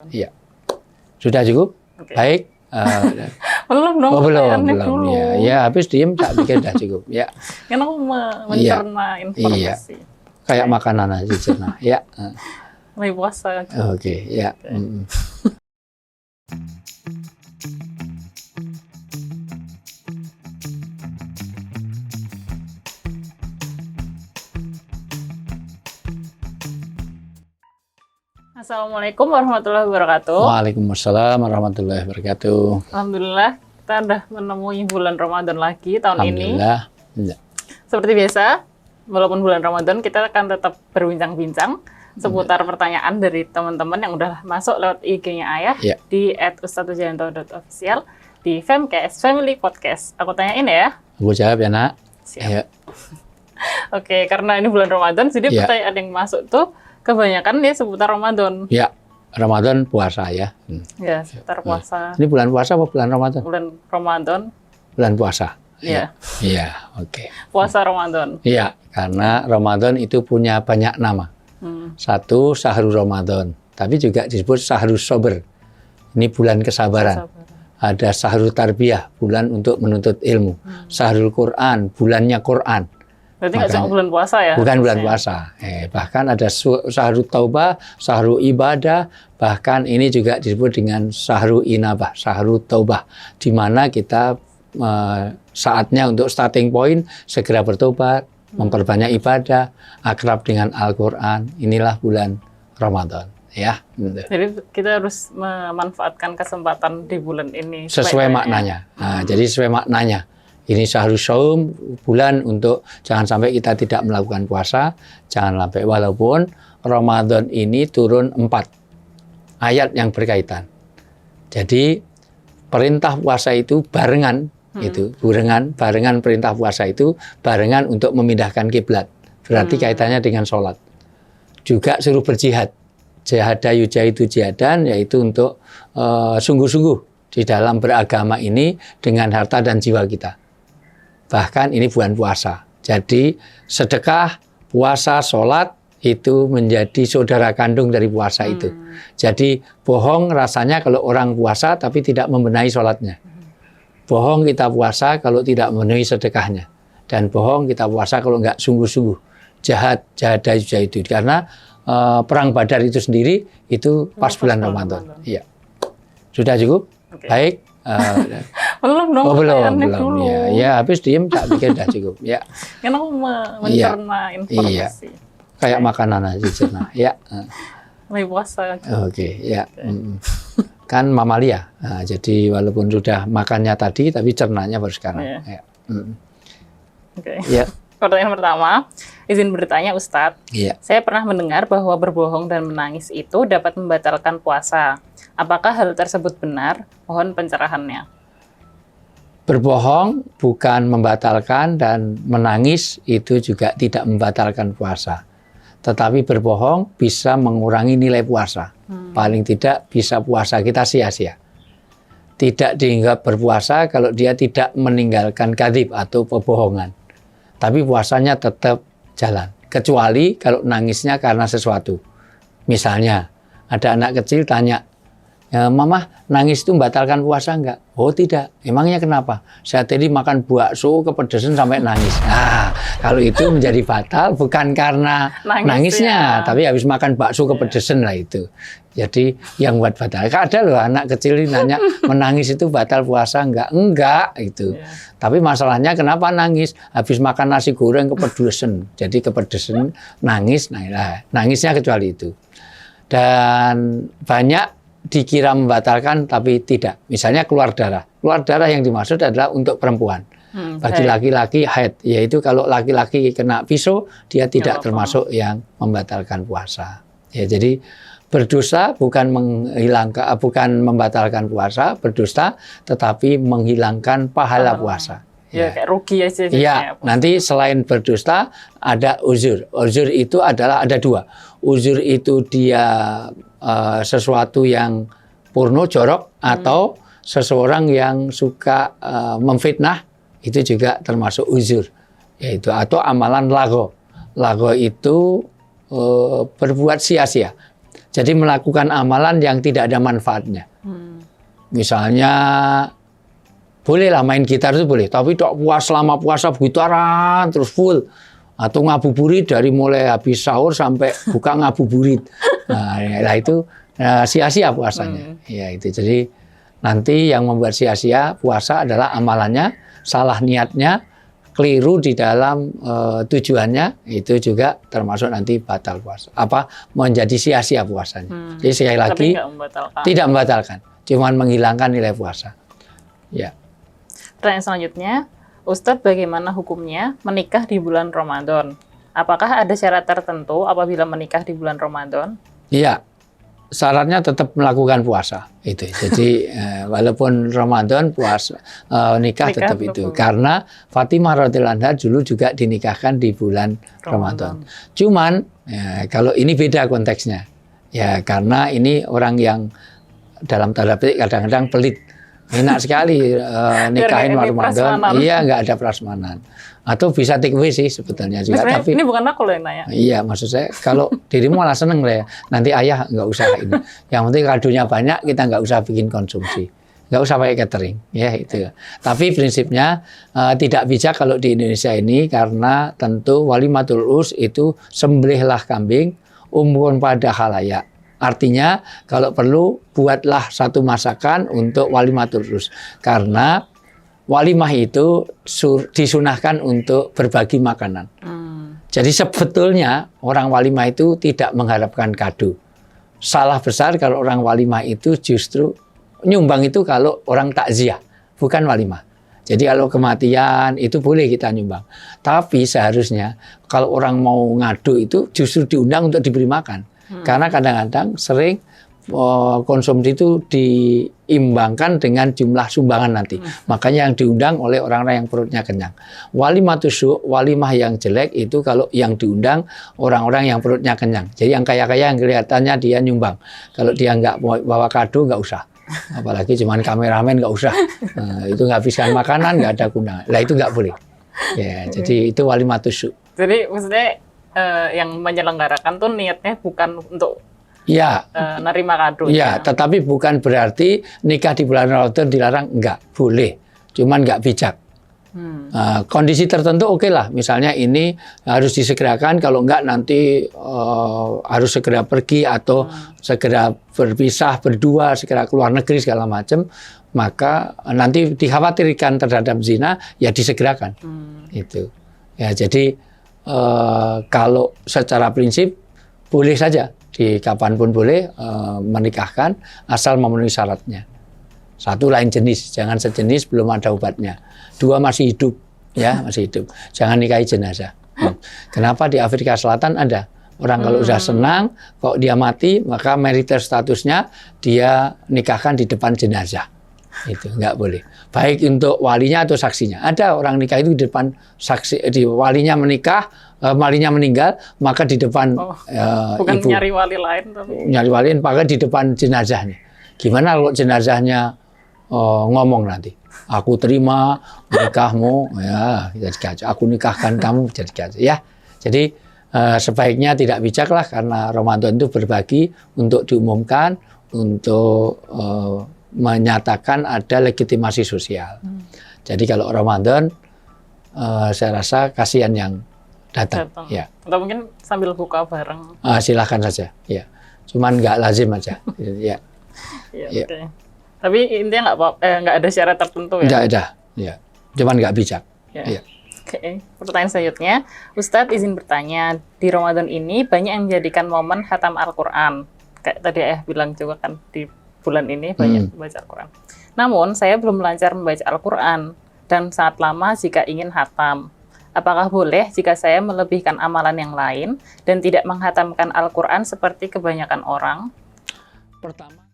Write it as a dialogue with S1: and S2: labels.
S1: Iya. Sudah cukup?
S2: Oke.
S1: Baik.
S2: Belum dong.
S1: Oh, belum.
S2: Dulu.
S1: Ya, habis diem tak pikir udah cukup. Ya.
S2: Kan aku mencerna informasi.
S1: Kayak makanan aja cerna. Ya.
S2: Lagi puasa.
S1: Oke, ya.
S2: Assalamualaikum warahmatullahi wabarakatuh.
S1: Waalaikumsalam warahmatullahi wabarakatuh.
S2: Alhamdulillah kita udah menemui bulan Ramadan lagi tahun ini.
S1: Alhamdulillah. Ya.
S2: Seperti biasa, walaupun bulan Ramadan kita akan tetap berbincang-bincang seputar pertanyaan dari teman-teman yang udah masuk lewat IG-nya Ayah di @ustadzujanto.official di Femcast Family Podcast. Aku tanyain ya.
S1: Aku jawab ya, Nak.
S2: Siap.
S1: Ya.
S2: Oke, karena ini bulan Ramadan, jadi pertanyaan yang masuk tuh kebanyakan dia seputar Ramadan.
S1: Ya, Ramadan puasa ya.
S2: Ya, seputar puasa.
S1: Ini bulan puasa apa bulan Ramadan?
S2: Bulan Ramadan.
S1: Bulan puasa.
S2: Iya.
S1: Iya, oke.
S2: Puasa Ramadan.
S1: Iya, karena Ramadan itu punya banyak nama. Satu, Syahrul Ramadan. Tapi juga disebut Syahrul Sober. Ini bulan kesabaran. Ada Syahrul Tarbiyah, bulan untuk menuntut ilmu. Syahrul Quran, bulannya Quran.
S2: Berarti nggak cuma bulan puasa ya?
S1: Bukan bulan puasa. Bahkan ada Syahrul Taubah, Syahrul Ibadah, bahkan ini juga disebut dengan Syahrul Inabah, Syahrul Taubah, di mana kita saatnya untuk starting point segera bertobat, memperbanyak ibadah, akrab dengan Al-Quran. Inilah bulan Ramadan. Ya.
S2: Jadi kita harus memanfaatkan kesempatan di bulan ini
S1: sesuai maknanya. Nah, jadi sesuai maknanya. Ini Syahrul Shaum, bulan untuk jangan sampai kita tidak melakukan puasa, jangan sampai, walaupun Ramadan ini turun 4 ayat yang berkaitan. Jadi perintah puasa itu barengan, barengan perintah puasa itu barengan untuk memindahkan kiblat. Berarti kaitannya dengan sholat. Juga suruh berjihad. Jihada yujahidu jihadan, yaitu untuk sungguh-sungguh di dalam beragama ini dengan harta dan jiwa kita. Bahkan ini bulan puasa. Jadi sedekah, puasa, sholat itu menjadi saudara kandung dari puasa itu. Jadi bohong rasanya kalau orang puasa tapi tidak membenahi sholatnya. Bohong kita puasa kalau tidak memenuhi sedekahnya. Dan bohong kita puasa kalau nggak sungguh-sungguh. Jahat itu. Karena perang Badar itu sendiri itu pas bulan Ramadan. Iya. Sudah cukup? Okay. Baik.
S2: Belum dong.
S1: Oh, belum. Ya, habis diem tak pikir udah cukup. Ya.
S2: Kan aku mencerna informasi.
S1: Kayak makanan aja cerna. Ya.
S2: Lagi puasa.
S1: Oke, ya. Kan mamalia. Nah, jadi walaupun sudah makannya tadi, tapi cernanya baru sekarang. Ya.
S2: Oke.
S1: Ya.
S2: Pertanyaan pertama, izin bertanya Ustadz.
S1: Iya.
S2: Saya pernah mendengar bahwa berbohong dan menangis itu dapat membatalkan puasa. Apakah hal tersebut benar? Mohon pencerahannya.
S1: Berbohong bukan membatalkan dan menangis itu juga tidak membatalkan puasa. Tetapi berbohong bisa mengurangi nilai puasa. Paling tidak bisa puasa kita sia-sia. Tidak dianggap berpuasa kalau dia tidak meninggalkan kadzib atau pembohongan. Tapi puasanya tetap jalan. Kecuali kalau nangisnya karena sesuatu. Misalnya ada anak kecil tanya, Mama, nangis itu membatalkan puasa enggak? Oh tidak. Emangnya kenapa? Saya tadi makan bakso kepedesan sampai nangis. Nah, kalau itu menjadi batal bukan karena nangisnya, tapi habis makan bakso kepedesan lah itu. Jadi yang buat batal. Ada loh anak kecil ini nanya, menangis itu batal puasa enggak? Enggak itu. Tapi masalahnya kenapa nangis? Habis makan nasi goreng kepedesan. Jadi kepedesan nangis, nah, nangisnya kecuali itu. Dan banyak dikira membatalkan tapi tidak. Misalnya keluar darah. Keluar darah yang dimaksud adalah untuk perempuan. Bagi laki-laki haid, yaitu kalau laki-laki kena pisau dia tidak termasuk yang membatalkan puasa. Ya, jadi berdosa bukan membatalkan puasa, berdosa tetapi menghilangkan pahala puasa.
S2: Ya, kayak rugi aja.
S1: Iya, nanti selain berdusta ada uzur. Uzur itu adalah ada 2. Uzur itu dia sesuatu yang porno, jorok, atau seseorang yang suka memfitnah, itu juga termasuk uzur. Yaitu atau amalan lago. Lago itu berbuat sia-sia. Jadi melakukan amalan yang tidak ada manfaatnya. Misalnya bolehlah main gitar itu boleh, tapi selama puasa begitaran terus full, atau ngabuburit dari mulai habis sahur sampai buka ngabuburit. Nah, itu sia-sia puasanya. Ya itu. Jadi nanti yang membuat sia-sia puasa adalah amalannya, salah niatnya, keliru di dalam tujuannya, itu juga termasuk nanti batal puasa. Menjadi sia-sia puasanya. Jadi sekali lagi tidak membatalkan, cuman menghilangkan nilai puasa. Ya.
S2: Pertanyaan selanjutnya, Ustadz, bagaimana hukumnya menikah di bulan Ramadan? Apakah ada syarat tertentu apabila menikah di bulan Ramadan?
S1: Iya, syaratnya tetap melakukan puasa. Itu. Jadi walaupun Ramadan puasa nikah tetap itu. Karena Fatimah radhiyallahu anha dulu juga dinikahkan di bulan Ramadan. Cuman kalau ini beda konteksnya. Ya karena ini orang yang dalam tanda petik kadang-kadang pelit. Enak sekali nikahin Ramadan, iya nggak ada prasmanan. Atau bisa take away sih sebetulnya juga. Tapi
S2: ini bukan aku loh yang nanya.
S1: Iya, maksud saya kalau dirimu malah seneng lah ya. Nanti ayah nggak usah ini. Yang penting kadonya banyak, kita nggak usah bikin konsumsi. Nggak usah pakai catering, ya itu. Tapi prinsipnya tidak bijak kalau di Indonesia ini, karena tentu walimatul urs itu sembelihlah kambing, umumkan pada khalayak. Artinya kalau perlu buatlah satu masakan untuk walimatul urs, karena walimah itu disunahkan untuk berbagi makanan. Jadi sebetulnya orang walimah itu tidak mengharapkan kado. Salah besar kalau orang walimah itu justru nyumbang itu kalau orang takziah, bukan walimah. Jadi kalau kematian itu boleh kita nyumbang. Tapi seharusnya kalau orang mau ngadu itu justru diundang untuk diberi makan. Karena kadang-kadang sering konsumsi itu diimbangkan dengan jumlah sumbangan nanti. Makanya yang diundang oleh orang-orang yang perutnya kenyang. Walimah yang jelek itu kalau yang diundang orang-orang yang perutnya kenyang. Jadi yang kaya-kaya yang kelihatannya dia nyumbang. Kalau dia nggak bawa kado nggak usah. Apalagi cuman kameramen nggak usah. Itu nggak habiskan makanan, nggak ada gunanya. Lah itu nggak boleh. Ya, jadi itu walimatus su.
S2: Jadi maksudnya yang menyelenggarakan tuh niatnya bukan untuk nerima kado.
S1: Iya, tetapi bukan berarti nikah di bulan Ramadan dilarang, enggak, boleh. Cuman enggak bijak. Kondisi tertentu oke lah, misalnya ini harus disegerakan, kalau enggak nanti harus segera pergi atau segera berpisah berdua, segera keluar negeri segala macam, maka nanti dikhawatirkan terhadap zina, ya disegerakan. Itu. Ya, jadi kalau secara prinsip boleh saja di kapanpun boleh menikahkan asal memenuhi syaratnya. Satu, lain jenis, jangan sejenis belum ada obatnya. Dua, masih hidup, ya masih hidup. Jangan nikahi jenazah. Kenapa di Afrika Selatan ada orang kalau sudah senang, kok dia mati, maka marital statusnya dia nikahkan di depan jenazah. Itu nggak boleh. Baik untuk walinya atau saksinya. Ada orang nikah itu di depan saksi, di walinya menikah, walinya meninggal, maka di depan
S2: bukan
S1: ibu.
S2: Nyari wali lain tapi. Nyari
S1: wali lain, maka di depan jenazahnya. Gimana kalau jenazahnya ngomong nanti? Aku terima nikahmu, ya jadi kaca. Aku nikahkan kamu, jadi kaca. Ya, jadi sebaiknya tidak bijak lah, karena Ramadan itu berbagi untuk diumumkan, untuk menyatakan ada legitimasi sosial. Jadi kalau Ramadan, saya rasa kasihan yang datang. Ya.
S2: Atau mungkin sambil buka bareng.
S1: Silahkan saja. Ya. Cuman nggak lazim aja. Ya.
S2: Ya. Okay. Tapi intinya nggak ada syarat tertentu ya?
S1: Nggak ada. Ya. Cuman nggak bijak.
S2: Ya. Oke. Pertanyaan selanjutnya, Ustadz izin bertanya, di Ramadan ini banyak yang menjadikan momen khatam Al-Quran. Kayak tadi ayah bilang juga kan, di bulan ini banyak membaca Al-Quran. Namun, saya belum lancar membaca Al-Quran dan sangat lama jika ingin khatam. Apakah boleh jika saya melebihkan amalan yang lain dan tidak menghatamkan Al-Quran seperti kebanyakan orang?
S1: Pertama,